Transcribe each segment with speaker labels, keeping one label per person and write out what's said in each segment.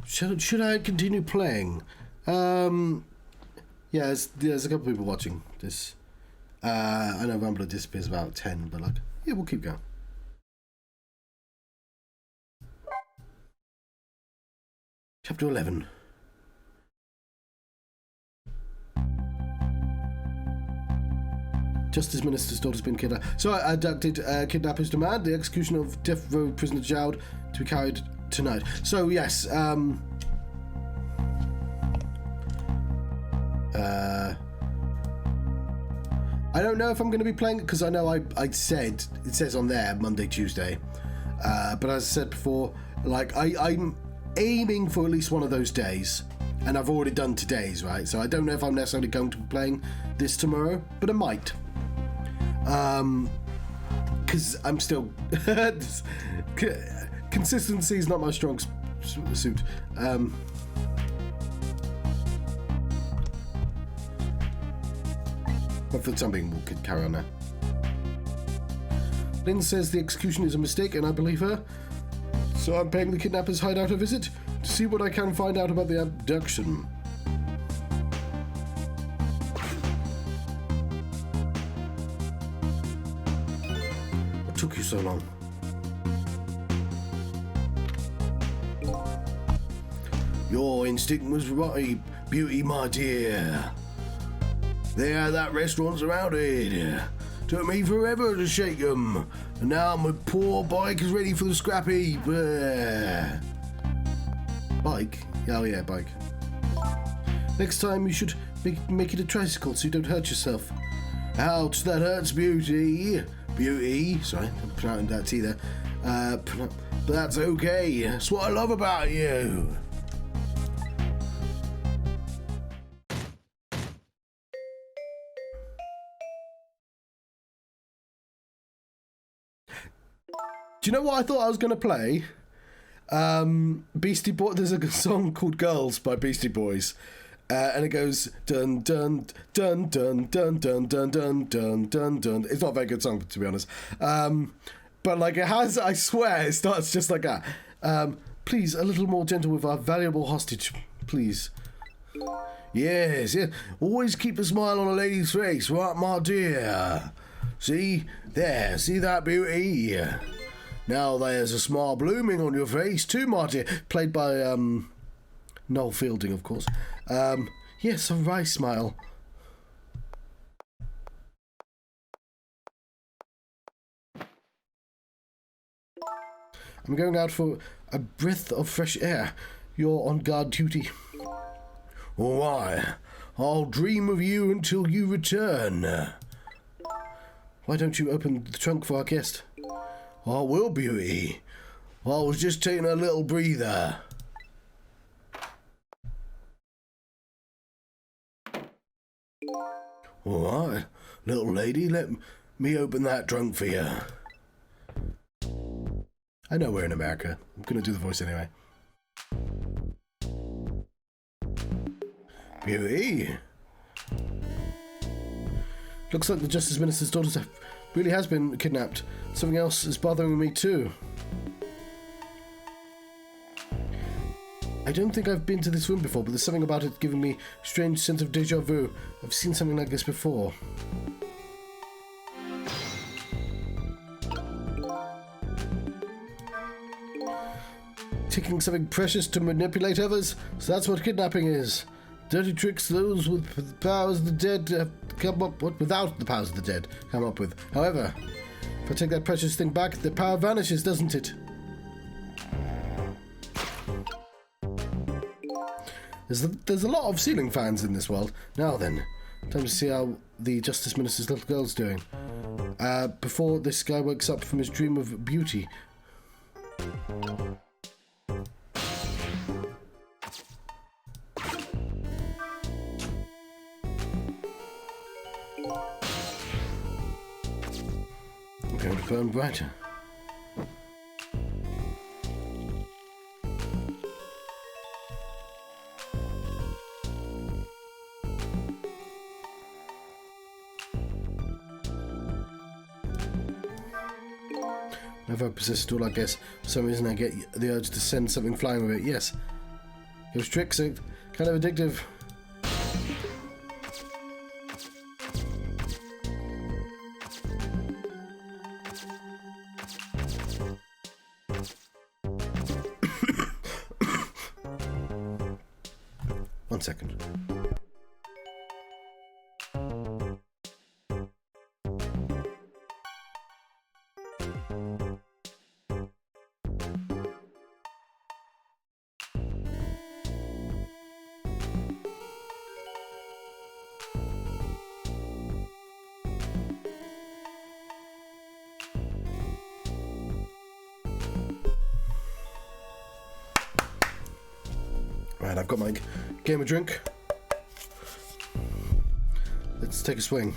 Speaker 1: Should I continue playing? Yeah, there's a couple of people watching this. I know Rambler disappears about 10, but like, yeah, we'll keep going. Chapter 11. Justice Minister's daughter's been kidnapped. So I abducted kidnappers demand the execution of death row prisoner Jowd to be carried tonight. So yes, I don't know if I'm going to be playing it because I know I said it says on there Monday, Tuesday, but as I said before, like I'm aiming for at least one of those days, and I've already done today's, right? So I don't know if I'm necessarily going to be playing this tomorrow, but I might. Because I'm still consistency is not my strong suit. But for the time being, we'll carry on now. Lynn says the execution is a mistake, and I believe her. So I'm paying the kidnappers' hideout a visit to see what I can find out about the abduction. What took you so long? Your instinct was right, Beauty, my dear. There, that restaurant's surrounded. Took me forever to shake them, and now my poor bike is ready for the scrap heap. Bike? Oh yeah, bike. Next time you should make it a tricycle so you don't hurt yourself. Ouch, that hurts, Beauty. Beauty, sorry, I'm pronouncing that T there. But that's okay. That's what I love about you. Do you know what I thought I was going to play? Beastie Boys. There's a song called "Girls" by Beastie Boys, and it goes dun dun dun dun dun dun dun dun dun dun dun. It's not a very good song, to be honest. But like it has, I swear, it starts just like that. Please, a little more gentle with our valuable hostage, please. Yes, yeah. Always keep a smile on a lady's face, right, my dear? See there, see that, Beauty? Now there's a smile blooming on your face too, Marty. Played by Noel Fielding, of course. Yes, a rice smile. I'm going out for a breath of fresh air. You're on guard duty. Why? I'll dream of you until you return. Why don't you open the trunk for our guest? I will, Beauty. I was just taking a little breather. All right, little lady, let me open that trunk for you. I know we're in America. I'm going to do the voice anyway. Beauty. Looks like the Justice Minister's daughter really has been kidnapped. Something else is bothering me too. I don't think I've been to this room before, but there's something about it giving me a strange sense of deja vu. I've seen something like this before. Taking something precious to manipulate others? So that's what kidnapping is. Dirty tricks those with the powers of the dead come up with, without the powers of the dead come up with. However, if I take that precious thing back, the power vanishes, doesn't it? There's a lot of ceiling fans in this world. Now then, time to see how the Justice Minister's little girl's doing. Before this guy wakes up from his dream of beauty. I'm going to burn brighter. Have I possessed it all? I guess for some reason I get the urge to send something flying with it. Yes. Those tricks are kind of addictive. One second. Right, I've got my game of drink. Let's take a swing.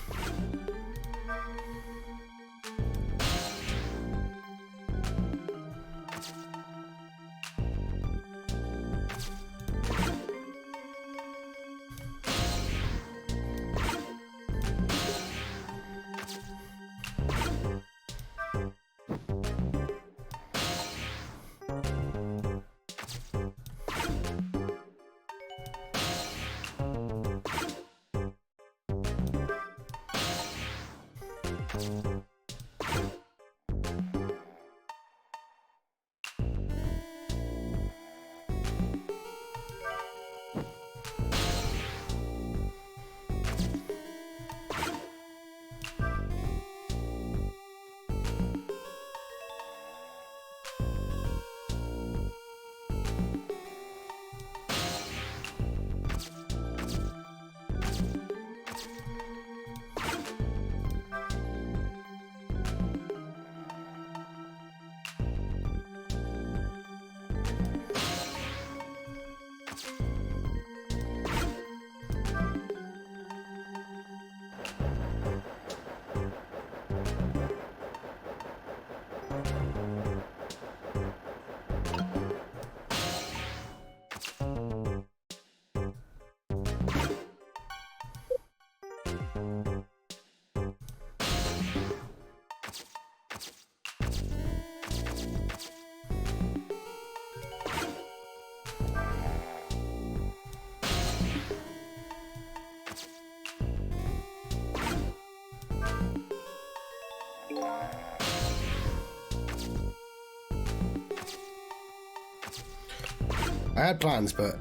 Speaker 1: I had plans, but...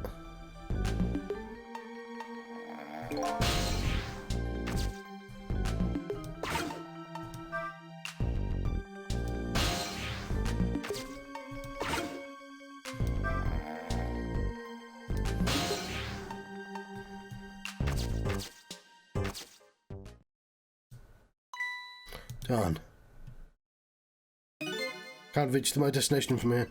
Speaker 1: Darn. Can't reach my destination from here.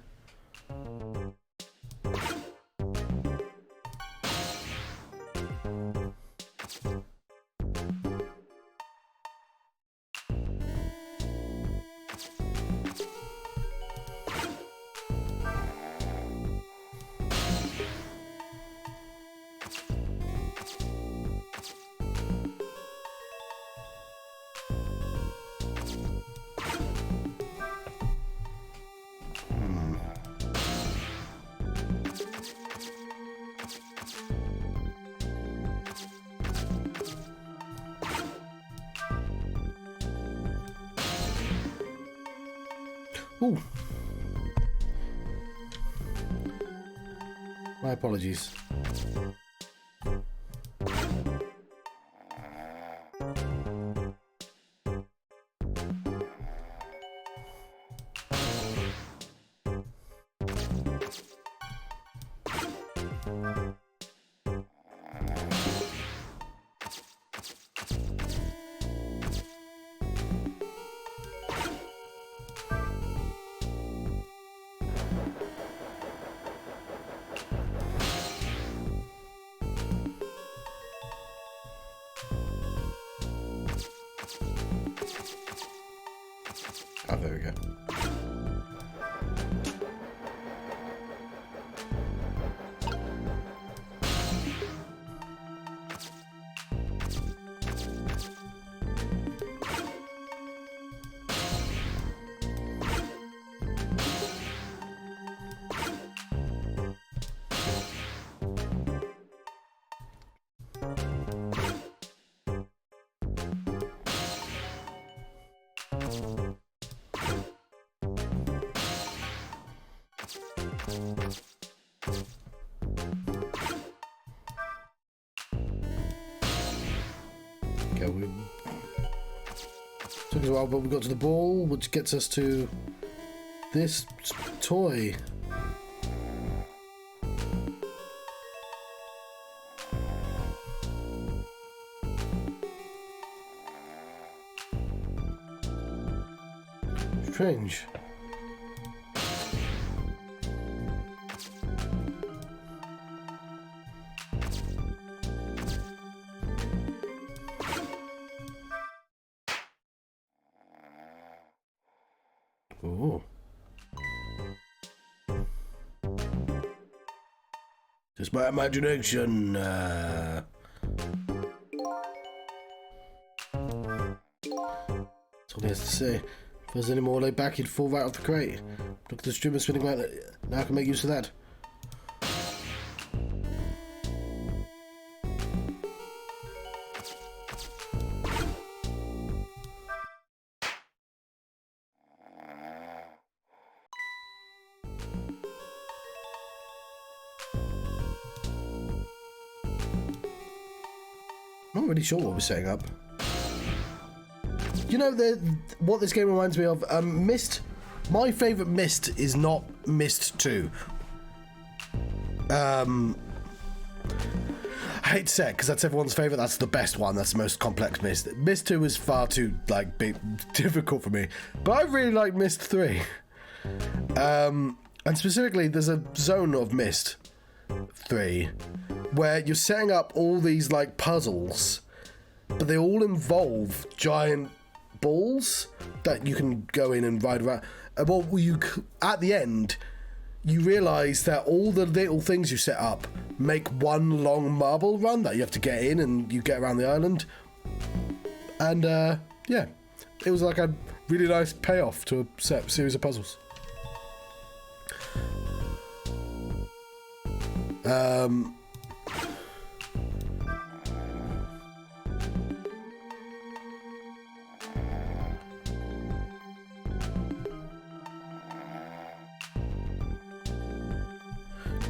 Speaker 1: Ooh. My apologies. Oh, there we go. Okay, we took us a while, but we got to the ball, which gets us to this toy. Strange. Oh. Just my imagination. That's all he has to say. If there's any more laid back, he'd fall right off the crate. Look at the streamer spinning around. Now I can make use of that. Not really sure what we're setting up. You know what this game reminds me of? Myst. My favourite Myst is not Myst 2. I hate to say it because that's everyone's favourite. That's the best one. That's the most complex Myst. Myst 2 is far too difficult for me. But I really like Myst 3. And specifically, there's a zone of Myst 3 where you're setting up all these like puzzles, but they all involve giant balls that you can go in and ride around. Well, at the end, you realise that all the little things you set up make one long marble run that you have to get in, and you get around the island. And yeah, it was like a really nice payoff to a series of puzzles.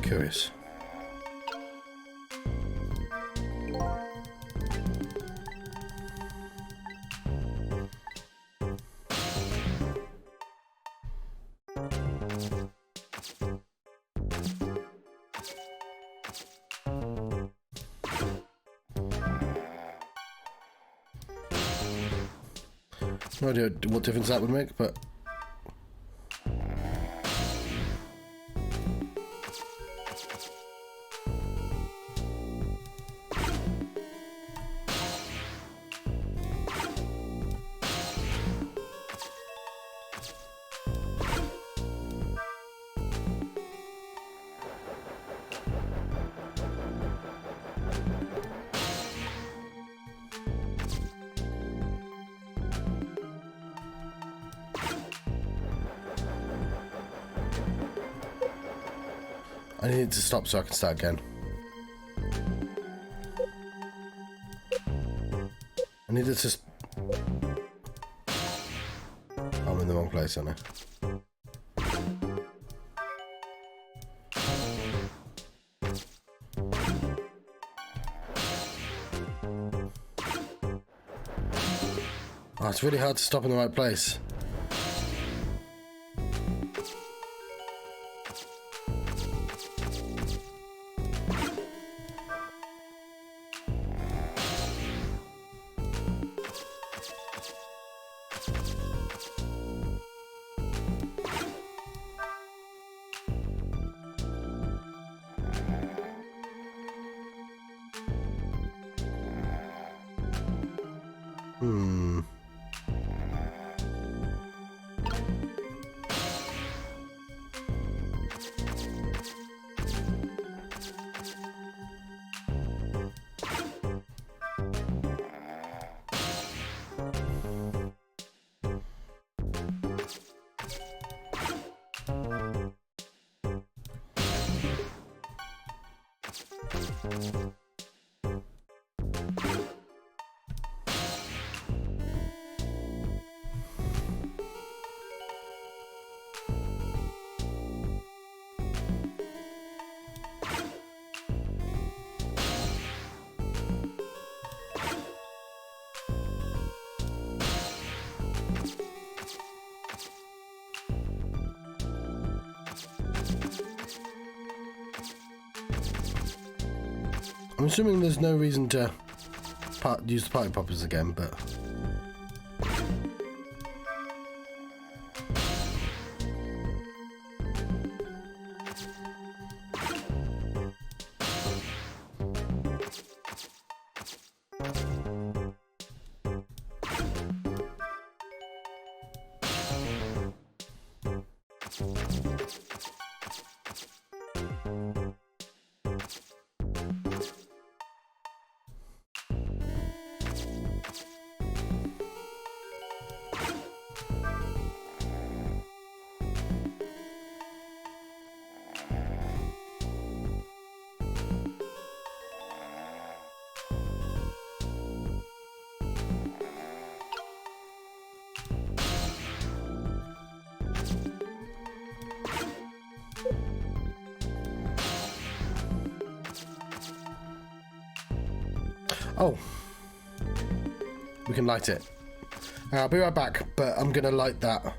Speaker 1: Curious. No idea what difference that would make, but I need to stop so I can start again. I needed to... I'm in the wrong place, aren't I? Oh, it's really hard to stop in the right place. I'm assuming there's no reason to use the party poppers again, but... Oh, we can light it. I'll be right back, but I'm gonna light that.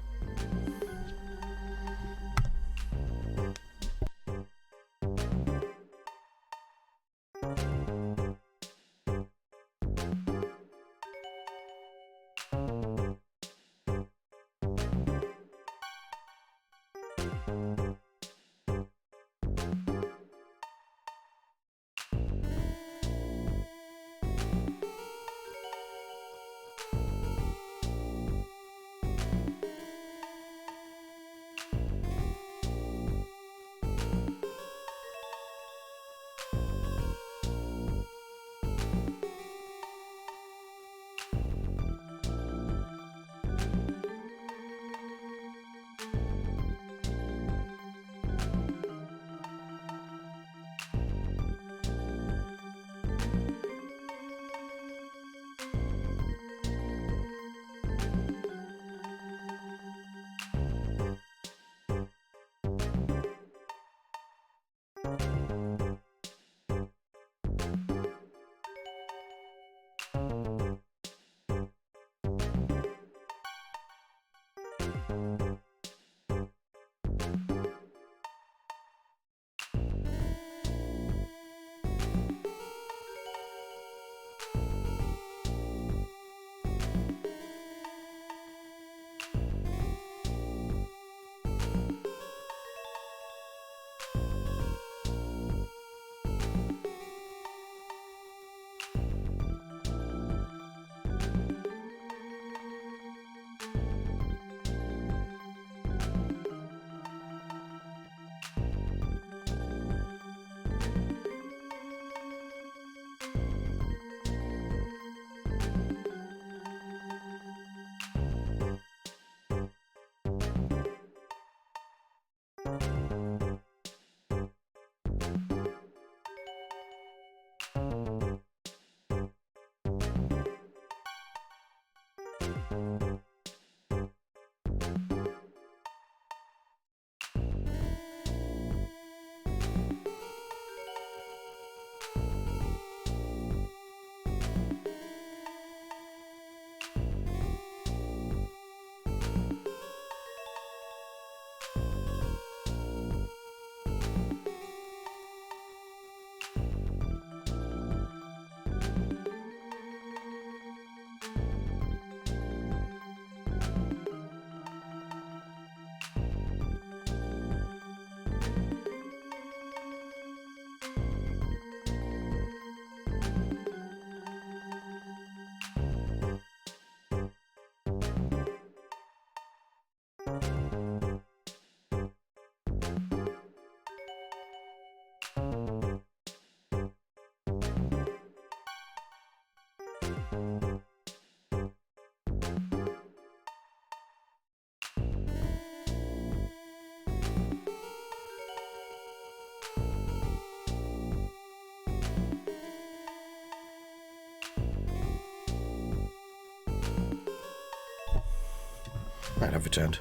Speaker 1: Right, I've returned.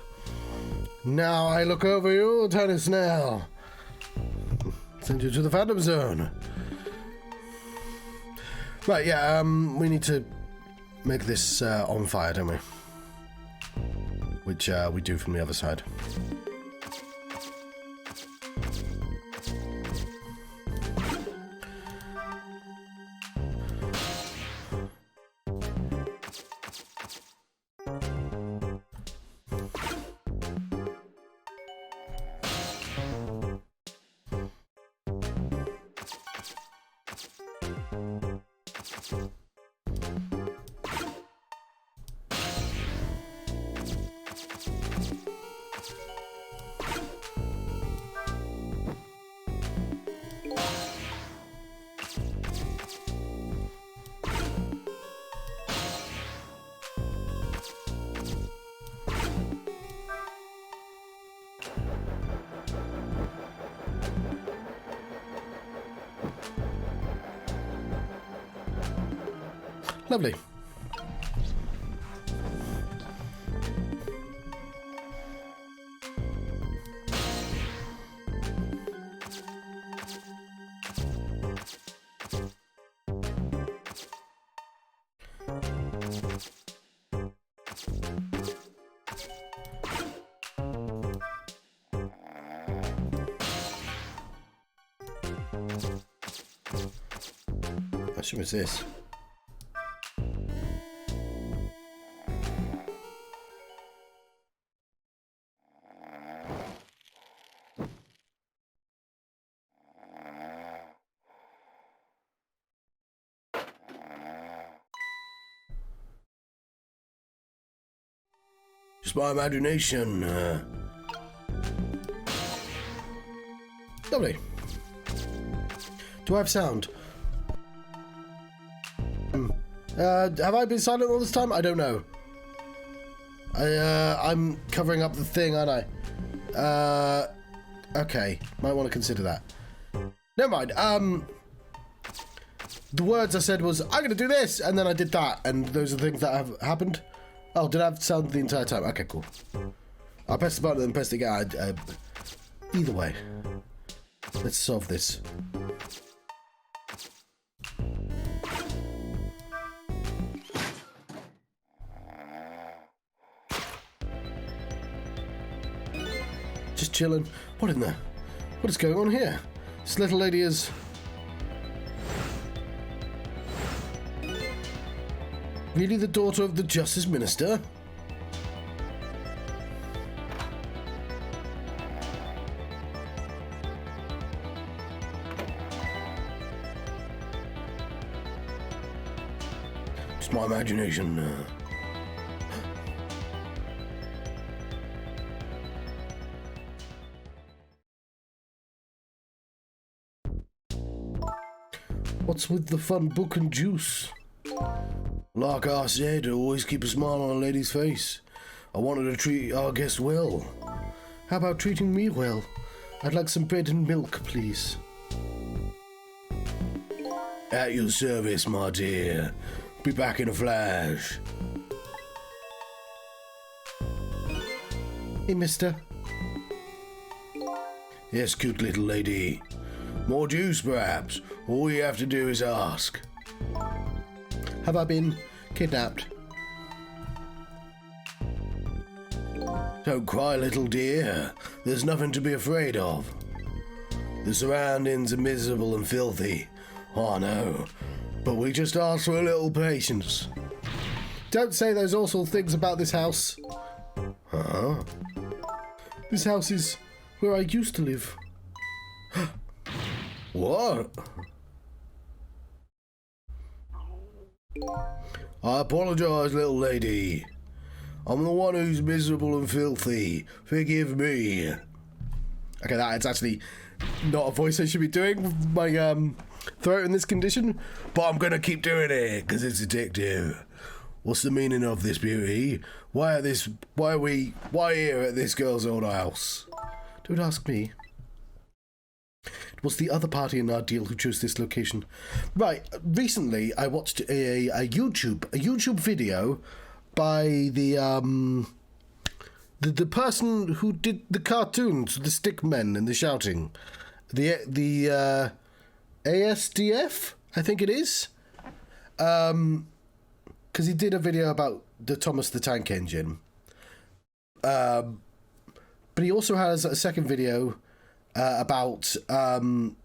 Speaker 1: Now I look over you, tiny snail. Send you to the Phantom Zone. Right, yeah, we need to make this on fire, don't we? Which we do from the other side. Lovely. I assume it's this. Just my imagination. Lovely. Do I have sound? Have I been silent all this time? I don't know. I'm covering up the thing, aren't I? Okay. Might want to consider that. Never mind. The words I said was, I'm going to do this, and then I did that, and those are the things that have happened. Oh, did I have sound the entire time? Okay, cool. I'll press the button and press it again. Either way. Let's solve this. Just chilling. What in there? What is going on here? This little lady is... really the daughter of the Justice Minister? Just my imagination. What's with the fun book and juice? Like I said, always keep a smile on a lady's face. I wanted to treat our guest well. How about treating me well? I'd like some bread and milk, please. At your service, my dear. Be back in a flash. Hey, mister. Yes, cute little lady. More juice, perhaps. All you have to do is ask. Have I been kidnapped? Don't cry, little dear. There's nothing to be afraid of. The surroundings are miserable and filthy. I know. But we just ask for a little patience. Don't say those awful things about this house. Huh? This house is where I used to live. What? I apologise, little lady. I'm the one who's miserable and filthy. Forgive me. Okay, that's actually not a voice I should be doing with my throat in this condition, but I'm gonna keep doing it because it's addictive. What's the meaning of this, beauty? Why here at this girl's old house? Don't ask me. It was the other party in our deal who chose this location. Right, recently I watched a YouTube video by the person who did the cartoons, the stick men and the shouting. The ASDF, I think it is. Because he did a video about the Thomas the Tank Engine. But he also has a second video about no,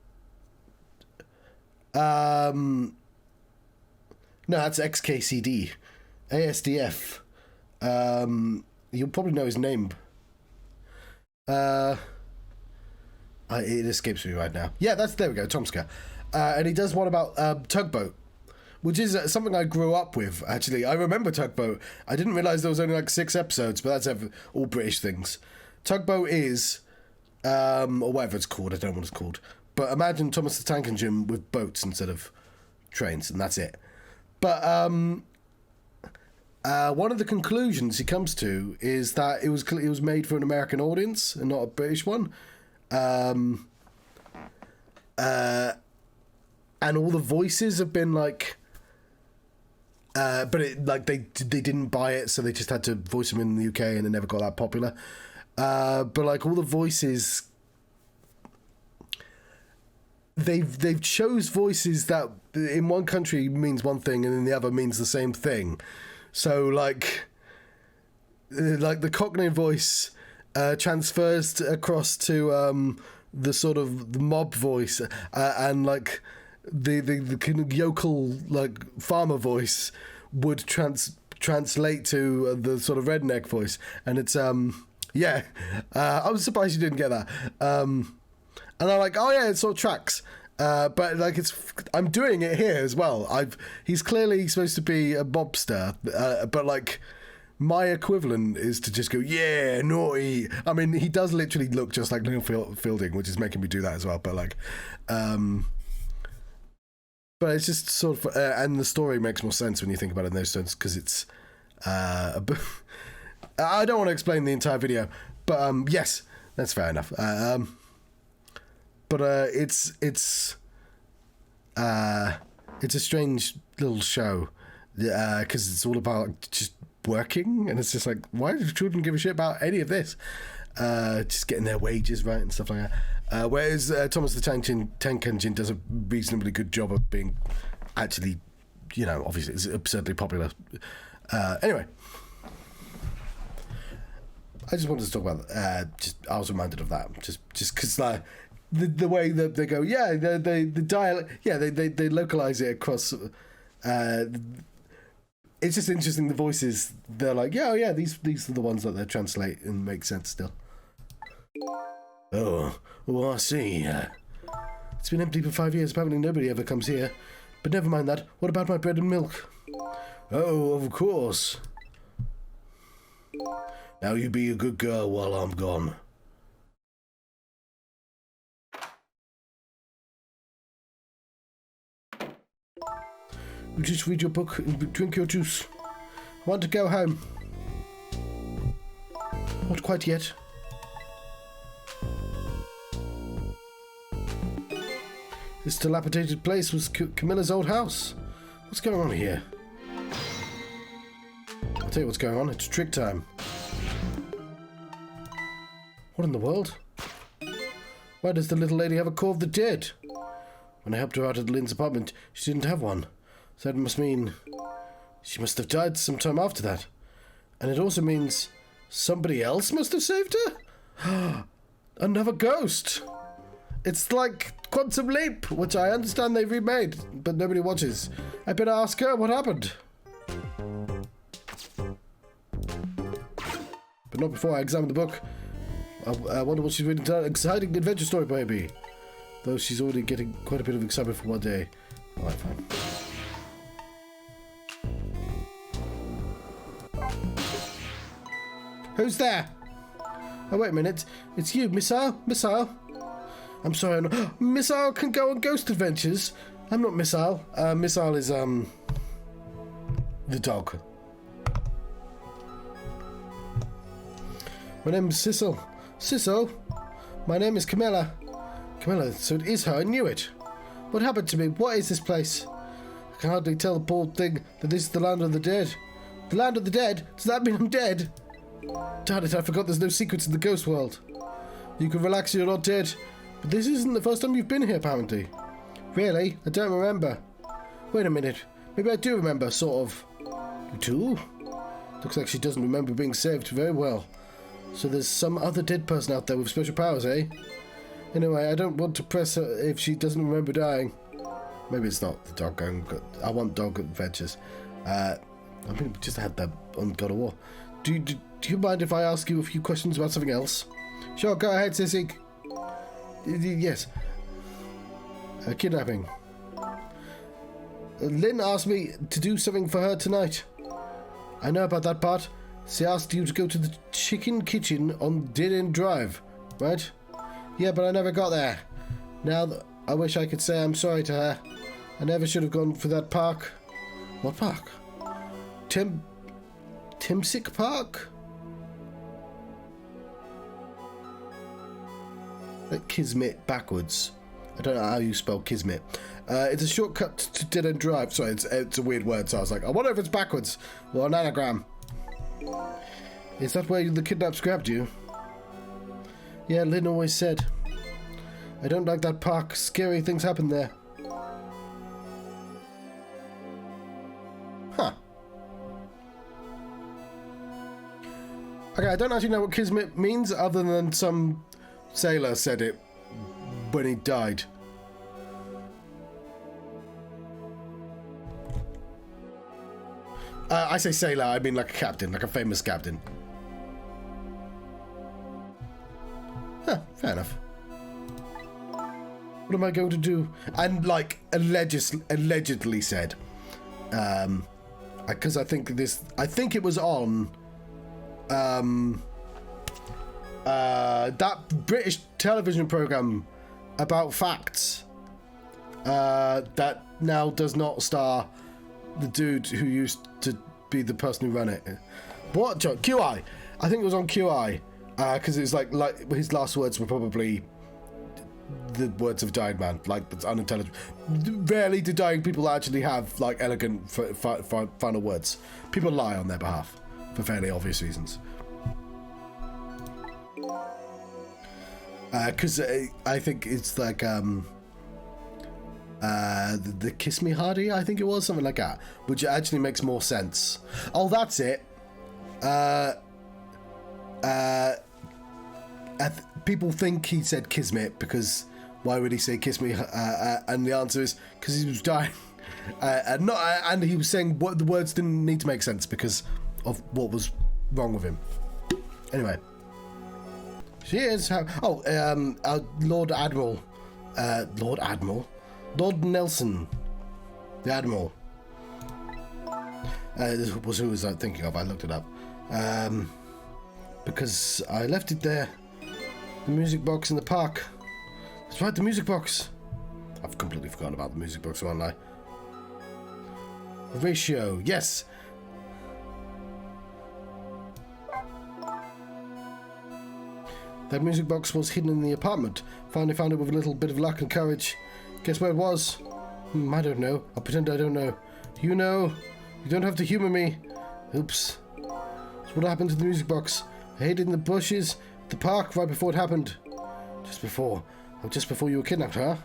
Speaker 1: that's XKCD. ASDF. You'll probably know his name. It escapes me right now. Yeah, there we go, Tomska. and he does one about Tugboat, which is something I grew up with, actually. I remember Tugboat. I didn't realise there was only like 6 episodes, but that's all British things. Tugboat is, or whatever it's called, I don't know what it's called. But imagine Thomas the Tank Engine with boats instead of trains, and that's it. But one of the conclusions he comes to is that it was made for an American audience and not a British one. And all the voices have been like... but they didn't buy it, so they just had to voice them in the UK, and it never got that popular. But like all the voices, they've chose voices that in one country means one thing and in the other means the same thing. So like the Cockney voice transfers across to the sort of the mob voice, and like the kind of yokel like farmer voice would translate to the sort of redneck voice, and it's I was surprised you didn't get that. And I'm like, oh yeah, it sort of tracks. But like I'm doing it here as well. He's clearly supposed to be a mobster, but like my equivalent is to just go, yeah, naughty. I mean, he does literally look just like Neil Fielding, which is making me do that as well. But like, but it's just sort of, and the story makes more sense when you think about it in those terms, because it's, I don't want to explain the entire video, but yes, that's fair enough. But it's a strange little show, because it's all about just working, and it's just like, why do children give a shit about any of this? Just getting their wages right and stuff like that. Whereas Thomas the Tank Engine does a reasonably good job of being actually, obviously it's absurdly popular. Anyway, I just wanted to talk about I was reminded of that just because like the way that they go, yeah, the dialect, yeah, they localize it across. It's just interesting, the voices, they're like, yeah, these are the ones that they translate and make sense still. Oh, I see. It's been empty for 5 years. Apparently nobody ever comes here. But never mind that. What about my bread and milk? Oh, of course. Now you be a good girl while I'm gone. You just read your book and drink your juice. I want to go home. Not quite yet. This dilapidated place was Camilla's old house. What's going on here? I'll tell you what's going on. It's trick time. What in the world? Why does the little lady have a Call of the Dead? When I helped her out at Lynn's apartment, she didn't have one. So that must mean she must have died sometime after that. And it also means somebody else must have saved her? Another ghost! It's like Quantum Leap, which I understand they've remade, but nobody watches. I better ask her what happened. But not before I examine the book. I wonder what she's reading. An exciting adventure story, maybe. Though she's already getting quite a bit of excitement for one day. Alright, fine. Who's there? Oh, wait a minute. It's you, Missile. Missile. I'm sorry, Missile can go on ghost adventures. I'm not Missile. Missile is, the dog. My name is Sissel. Sissel? My name is Camilla. Camilla, so it is her. I knew it. What happened to me? What is this place? I can hardly tell the poor thing that this is the land of the dead. The land of the dead? Does that mean I'm dead? Darn it, I forgot there's no secrets in the ghost world. You can relax, you're not dead. But this isn't the first time you've been here, apparently. Really? I don't remember. Wait a minute. Maybe I do remember, sort of. You do? Looks like she doesn't remember being saved very well. So there's some other dead person out there with special powers, eh? Anyway, I don't want to press her if she doesn't remember dying. Maybe it's not the dog going. I want dog adventures. I mean, we just had that on God of War. Do you mind if I ask you a few questions about something else? Sure, go ahead, Sissy. Yes. Kidnapping. Lynn asked me to do something for her tonight. I know about that part. She asked you to go to the chicken kitchen on Dead End Drive, right? Yeah, but I never got there. Now, I wish I could say I'm sorry to her. I never should have gone for that park. What park? Timsick Park? Like Kismet backwards. I don't know how you spell Kismet. It's a shortcut to Dead End Drive. Sorry, it's a weird word, so I was like, I wonder if it's backwards or an anagram. Is that where the kidnaps grabbed you? Yeah, Lynn always said. I don't like that park. Scary things happen there. Huh. Okay, I don't actually know what Kismet means other than some sailor said it when he died. I say sailor, I mean like a captain, like a famous captain. Huh, fair enough. What am I going to do? And like allegedly said, because I think it was on that British television program about facts that now does not star the dude who used to be the person who ran it. What? QI. I think it was on QI because it's like his last words were probably the words of a dying man. Like, it's unintelligible. Rarely do dying people actually have like elegant final words. People lie on their behalf for fairly obvious reasons. Because I think it's like the Kiss Me Hardy, I think it was, something like that, which actually makes more sense. Oh, that's it. People think he said Kismet because why would he say kiss me? And the answer is because he was dying. And he was saying what the words didn't need to make sense because of what was wrong with him. Anyway. She is. Lord Admiral. Lord Nelson. The Admiral. This was who was I thinking of. I looked it up. Because I left it there. The music box in the park. That's right, the music box. I've completely forgotten about the music box, haven't I? Ratio, yes. That music box was hidden in the apartment. Finally found it with a little bit of luck and courage. Guess where it was? I don't know. I'll pretend I don't know. You know. You don't have to humor me. Oops. That's what happened to the music box. I hid it in the bushes, the park, right before it happened. Just before you were kidnapped, huh?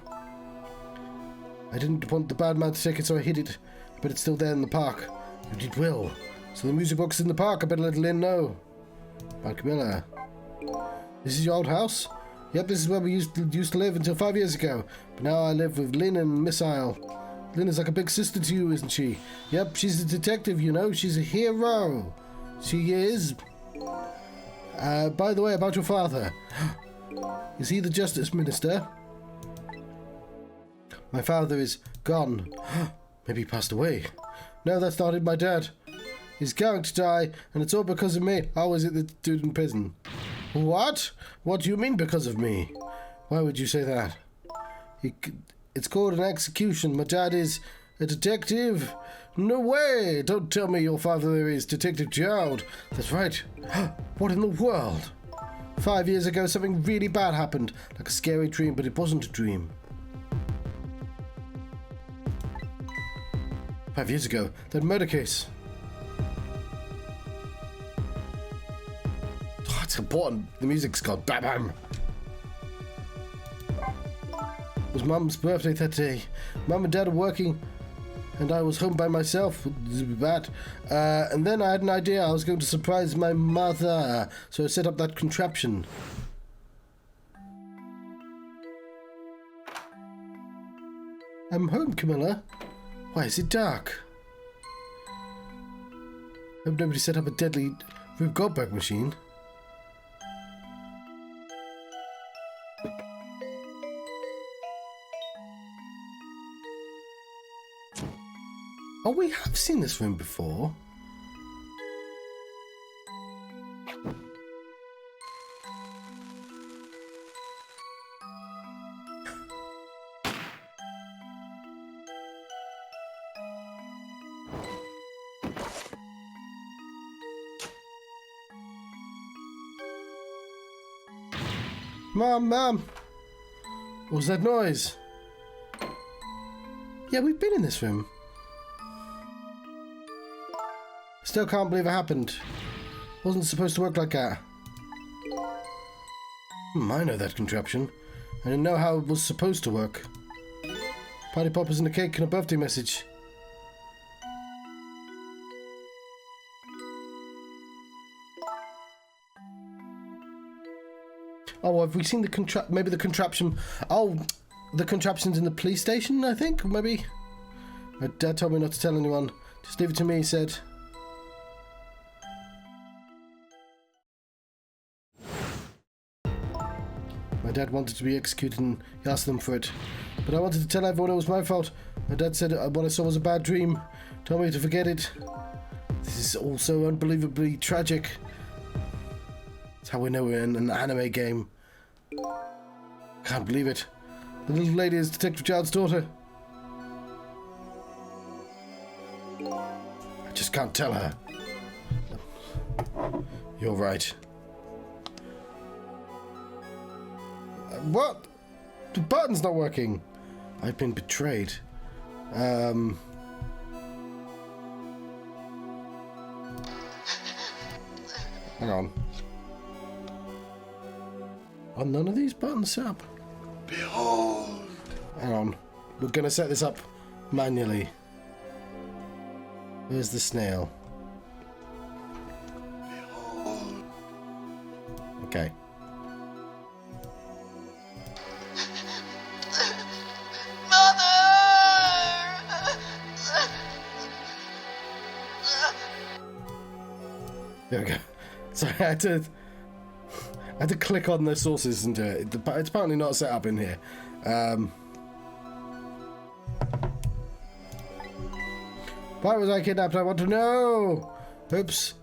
Speaker 1: I didn't want the bad man to take it, so I hid it. But it's still there in the park. You did well. So the music box is in the park. I better let Lynn know. Bye, Camilla. This is your old house? Yep, this is where we used to live until 5 years ago. But now I live with Lynn and Missile. Lynn is like a big sister to you, isn't she? Yep, she's a detective, you know. She's a hero. She is. By the way, about your father. Is he the Justice Minister? My father is gone. Maybe he passed away. No, that's not it, my dad. He's going to die, and it's all because of me. Oh, is it the dude in prison? What? What do you mean because of me? Why would you say that? It's called an execution. My dad is a detective. No way! Don't tell me your father is Detective Gerald. That's right. What in the world? 5 years ago, something really bad happened. Like a scary dream, but it wasn't a dream. 5 years ago, that murder case. Oh, it's important. The music's called Bam Bam. It was Mum's birthday that day. Mum and Dad were working, and I was home by myself. This would be bad. And then I had an idea. I was going to surprise my mother, so I set up that contraption. I'm home, Camilla. Why is it dark? Hope nobody set up a deadly Rube Goldberg machine. have seen this room before. Mom! What was that noise? Yeah, we've been in this room. Still can't believe it happened. Wasn't supposed to work like that. I know that contraption. I didn't know how it was supposed to work. Party poppers and a cake and a birthday message. Oh, have we seen the maybe the contraption? Oh, the contraption's in the police station, I think, maybe? My dad told me not to tell anyone. Just leave it to me, he said. My dad wanted to be executed and he asked them for it. But I wanted to tell everyone it was my fault. My dad said what I saw was a bad dream. Told me to forget it. This is all so unbelievably tragic. That's how we know we're in an anime game. Can't believe it. The little lady is Detective Child's daughter. I just can't tell her. You're right. What? The button's not working. I've been betrayed. Hang on. Are none of these buttons set up? Behold! Hang on. We're going to set this up manually. Where's the snail? Behold! Okay. There we go. Sorry, I had to click on the sources and do it. It's apparently not set up in here. Why was I kidnapped? I want to know! Oops.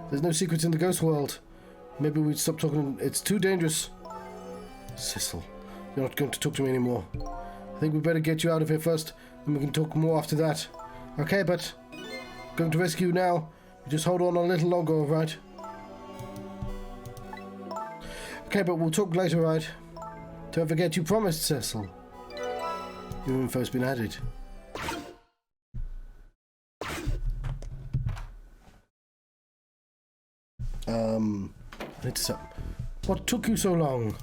Speaker 1: There's no secrets in the ghost world. Maybe we'd stop talking. It's too dangerous. Cecil, you're not going to talk to me anymore. I think we better get you out of here first, and we can talk more after that. Okay, but I'm going to rescue you now. Just hold on a little longer, alright? Okay, but we'll talk later, right? Don't forget you promised, Cecil. Your info's been added. What took you so long?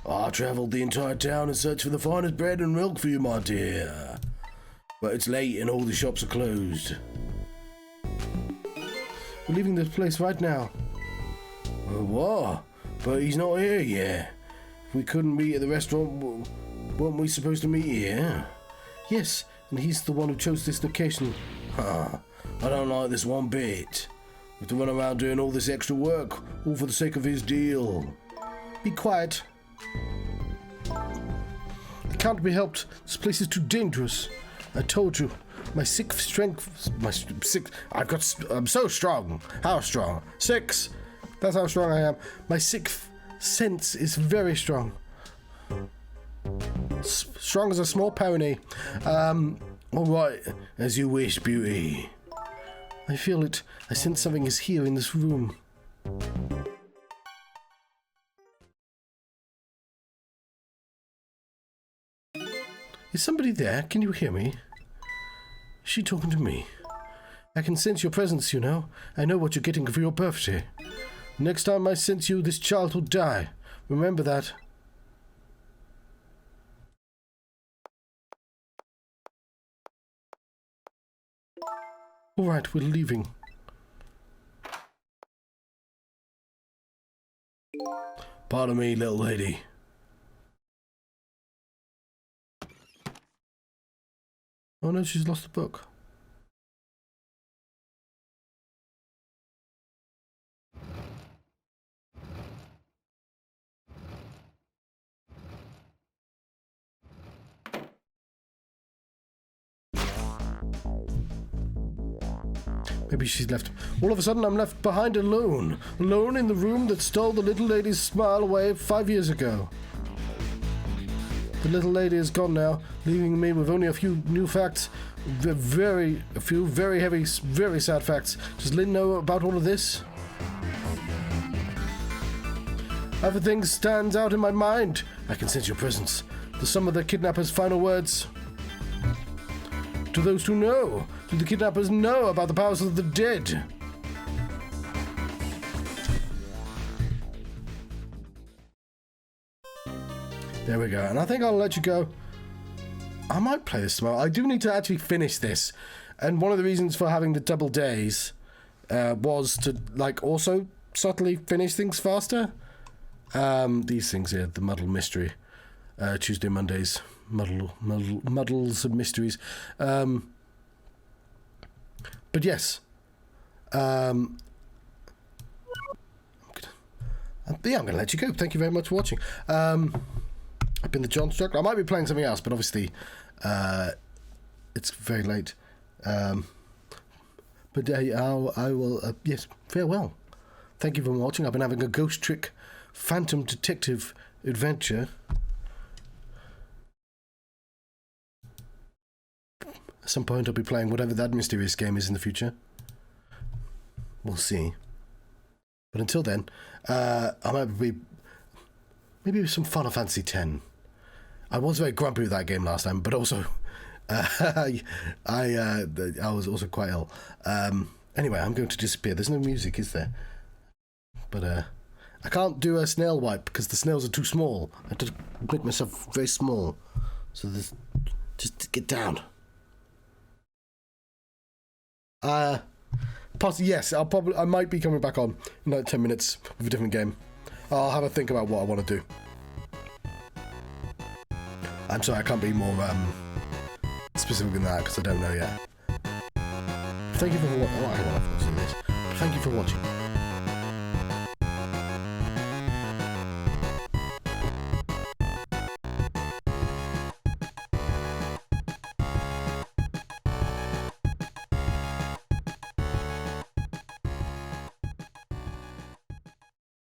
Speaker 1: I travelled the entire town in search for the finest bread and milk for you, my dear. But it's late and all the shops are closed. We're leaving this place right now. What? But he's not here yet. If we couldn't meet at the restaurant, weren't we supposed to meet here? Yes, and he's the one who chose this location. I don't like this one bit. We have to run around doing all this extra work, all for the sake of his deal. Be quiet. It can't be helped. This place is too dangerous. I told you. I'm so strong. How strong? 6. That's how strong I am. My sixth sense is very strong. Strong as a small pony. All right, as you wish, beauty. I feel it. I sense something is here in this room. Is somebody there? Can you hear me? Is she talking to me? I can sense your presence, you know. I know what you're getting for your birthday. Next time I sense you, this child will die. Remember that. All right, we're leaving. Pardon me, little lady. Oh no, she's lost the book. Maybe she's left. All of a sudden, I'm left behind alone. Alone in the room that stole the little lady's smile away 5 years ago. The little lady is gone now, leaving me with only a few new facts. A few very heavy, very sad facts. Does Lynn know about all of this? Everything stands out in my mind. I can sense your presence. The sum of the kidnapper's final words. To those who know, do the kidnappers know about the powers of the dead? There we go, and I think I'll let you go. I might play this tomorrow. I do need to actually finish this, and one of the reasons for having the double days was to like also subtly finish things faster. These things here, the muddle mystery, Tuesday, Mondays, muddles of mysteries. But yes, yeah, I'm going to let you go. Thank you very much for watching. I've been the Johnstruct. I might be playing something else, but obviously it's very late. But I will, yes, farewell. Thank you for watching. I've been having a ghost trick phantom detective adventure. At some point I'll be playing whatever that mysterious game is in the future. We'll see. But until then, I might be maybe some Final Fantasy X. I was very grumpy with that game last time, but also I was also quite ill. Anyway, I'm going to disappear. There's no music, is there? But I can't do a snail wipe because the snails are too small. I have to make myself very small. So just get down. Possibly, yes, I might be coming back on in like 10 minutes with a different game. I'll have a think about what I want to do. I'm sorry, I can't be more specific than that because I don't know yet. Thank you for watching. Oh, hang on, I've got to do this. Thank you for watching.